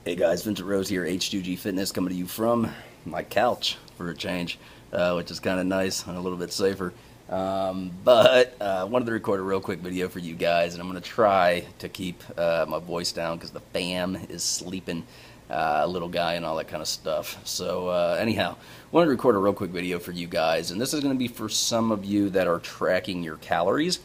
Hey guys, Vincent Rose here, H2G Fitness, coming to you from my couch for a change, which is kind of nice and a little bit safer. But wanted to record a real quick video for you guys, and I'm going to try to keep my voice down because the fam is sleeping, little guy and all that kind of stuff. So anyhow, wanted to record a real quick video for you guys, and this is going to be for some of you that are tracking your calories.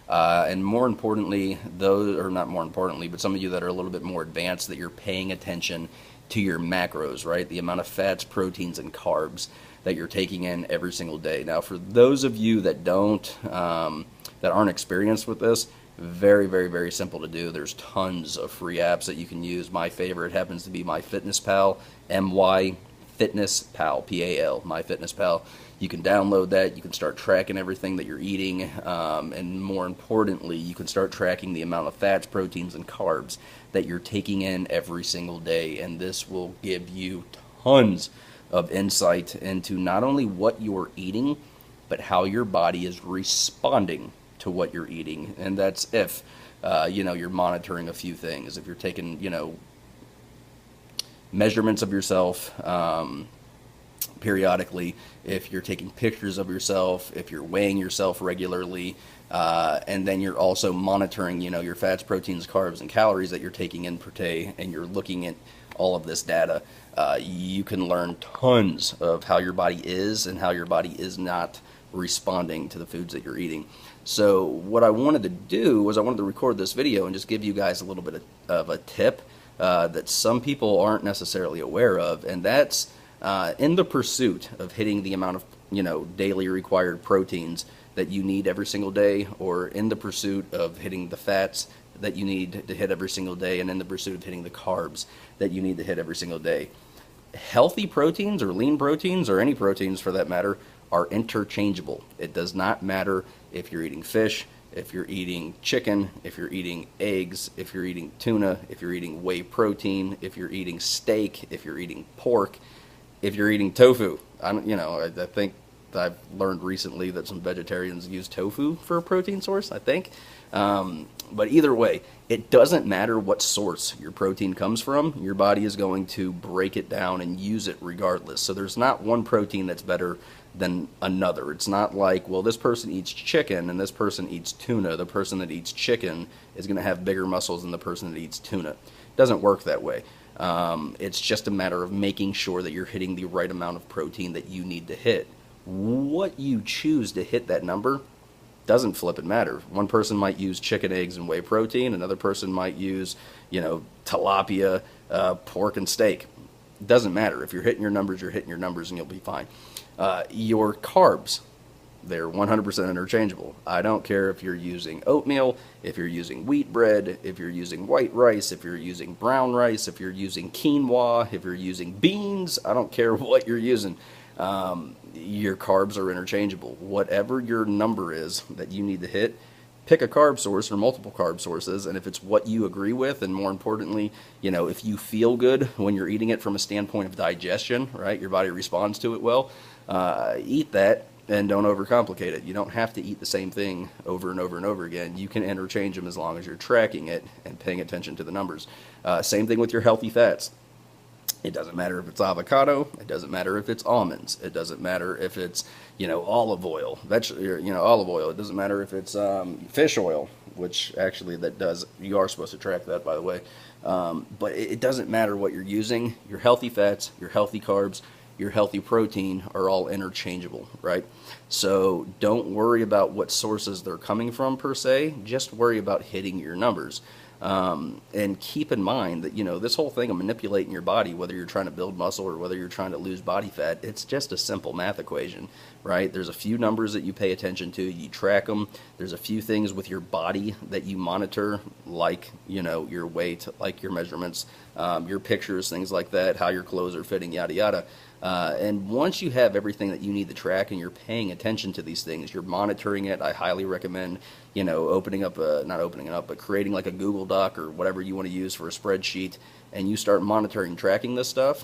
And more importantly, those, or not more importantly, but some of you that are a little bit more advanced, that you're paying attention to your macros, right? The amount of fats, proteins, and carbs that you're taking in every single day. Now, for those of you that that aren't experienced with this, very, very, very simple to do. There's tons of free apps that you can use. My favorite happens to be MyFitnessPal, MyFitnessPal, P-A-L, MyFitnessPal. You can download that. You can start tracking everything that you're eating, and more importantly, you can start tracking the amount of fats, proteins, and carbs that you're taking in every single day, and this will give you tons of insight into not only what you're eating, but how your body is responding to what you're eating. And that's if you're monitoring a few things. If you're taking measurements of yourself periodically, if you're taking pictures of yourself, if you're weighing yourself regularly, and then you're also monitoring your fats, proteins, carbs, and calories that you're taking in per day, and you're looking at all of this data, you can learn tons of how your body is and how your body is not responding to the foods that you're eating. So what I wanted to do was I wanted to record this video and just give you guys a little bit of a tip that some people aren't necessarily aware of, and that's in the pursuit of hitting the amount of daily required proteins that you need every single day, or in the pursuit of hitting the fats that you need to hit every single day, and in the pursuit of hitting the carbs that you need to hit every single day. Healthy proteins, or lean proteins, or any proteins for that matter, are interchangeable. It does not matter if you're eating fish, if you're eating chicken, if you're eating eggs, if you're eating tuna, if you're eating whey protein, if you're eating steak, if you're eating pork, if you're eating tofu. I think I've learned recently that some vegetarians use tofu for a protein source, I think. But either way, it doesn't matter what source your protein comes from. Your body is going to break it down and use it regardless. So there's not one protein that's better than another. It's not like, well, this person eats chicken and this person eats tuna. The person that eats chicken is going to have bigger muscles than the person that eats tuna. It doesn't work that way. It's just a matter of making sure that you're hitting the right amount of protein that you need to hit. What you choose to hit that number doesn't flip and matter. One person might use chicken, eggs, and whey protein. Another person might use, tilapia, pork, and steak. It doesn't matter. If you're hitting your numbers, you're hitting your numbers, and you'll be fine. Your carbs, they're 100% interchangeable. I don't care if you're using oatmeal, if you're using wheat bread, if you're using white rice, if you're using brown rice, if you're using quinoa, if you're using beans. I don't care what you're using. Your carbs are interchangeable. Whatever your number is that you need to hit, pick a carb source or multiple carb sources, and if it's what you agree with, and more importantly, if you feel good when you're eating it from a standpoint of digestion, right, your body responds to it well, eat that and don't overcomplicate it. You don't have to eat the same thing over and over and over again. You can interchange them as long as you're tracking it and paying attention to the numbers. Same thing with your healthy fats. It doesn't matter if it's avocado. It doesn't matter if it's almonds. It doesn't matter if it's, olive oil, olive oil. It doesn't matter if it's fish oil, which actually you are supposed to track that, by the way. But it doesn't matter what you're using. Your healthy fats, your healthy carbs, your healthy protein are all interchangeable, right? So don't worry about what sources they're coming from per se. Just worry about hitting your numbers. And keep in mind that, this whole thing of manipulating your body, whether you're trying to build muscle or whether you're trying to lose body fat, it's just a simple math equation, right? There's a few numbers that you pay attention to, you track them. There's a few things with your body that you monitor, like, your weight, like your measurements, your pictures, things like that, how your clothes are fitting, yada, yada. And once you have everything that you need to track and you're paying attention to these things, you're monitoring it, I highly recommend, creating like a Google Doc or whatever you want to use for a spreadsheet, and you start monitoring, tracking this stuff,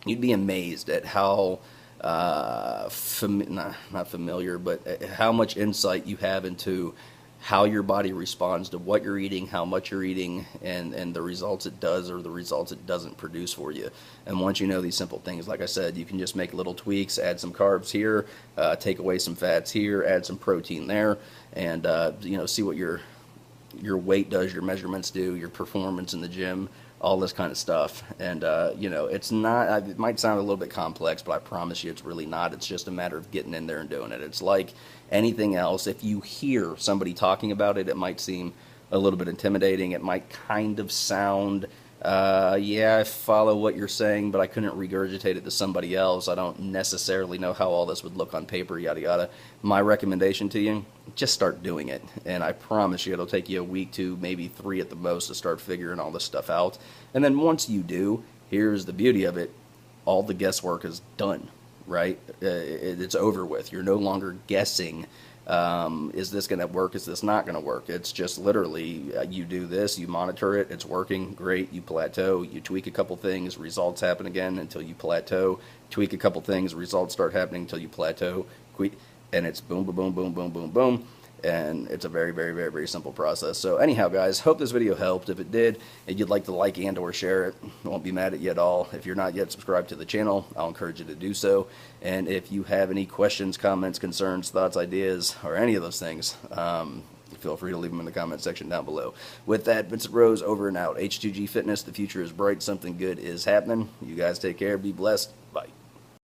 you'd be amazed at how, not familiar, but how much insight you have into how your body responds to what you're eating, how much you're eating, and the results it does or the results it doesn't produce for you. And once you know these simple things, like I said, you can just make little tweaks, add some carbs here, take away some fats here, add some protein there, and see what your weight does, your measurements do, your performance in the gym, all this kind of stuff. And it's not, it might sound a little bit complex, but I promise you it's really not. It's just a matter of getting in there and doing it. It's like anything else. If you hear somebody talking about it, it might seem a little bit intimidating. It might kind of sound, yeah, I follow what you're saying, but I couldn't regurgitate it to somebody else. I don't necessarily know how all this would look on paper, yada yada. My recommendation to you, just start doing it. And I promise you it'll take you a week, 2, maybe 3 at the most to start figuring all this stuff out. And then once you do, here's the beauty of it, all the guesswork is done, right? It's over with. You're no longer guessing. Is this going to work? Is this not going to work? It's just literally you do this, you monitor it, it's working, great, you plateau, you tweak a couple things, results happen again until you plateau, tweak a couple things, results start happening until you plateau, and it's boom, boom, boom, boom, boom, boom, boom. And it's a very, very, very, very simple process. So anyhow, guys, hope this video helped. If it did, and you'd like to like and or share it, I won't be mad at you at all. If you're not yet subscribed to the channel, I'll encourage you to do so. And if you have any questions, comments, concerns, thoughts, ideas, or any of those things, feel free to leave them in the comment section down below. With that, Vincent Rose over and out. H2G Fitness, the future is bright. Something good is happening. You guys take care. Be blessed.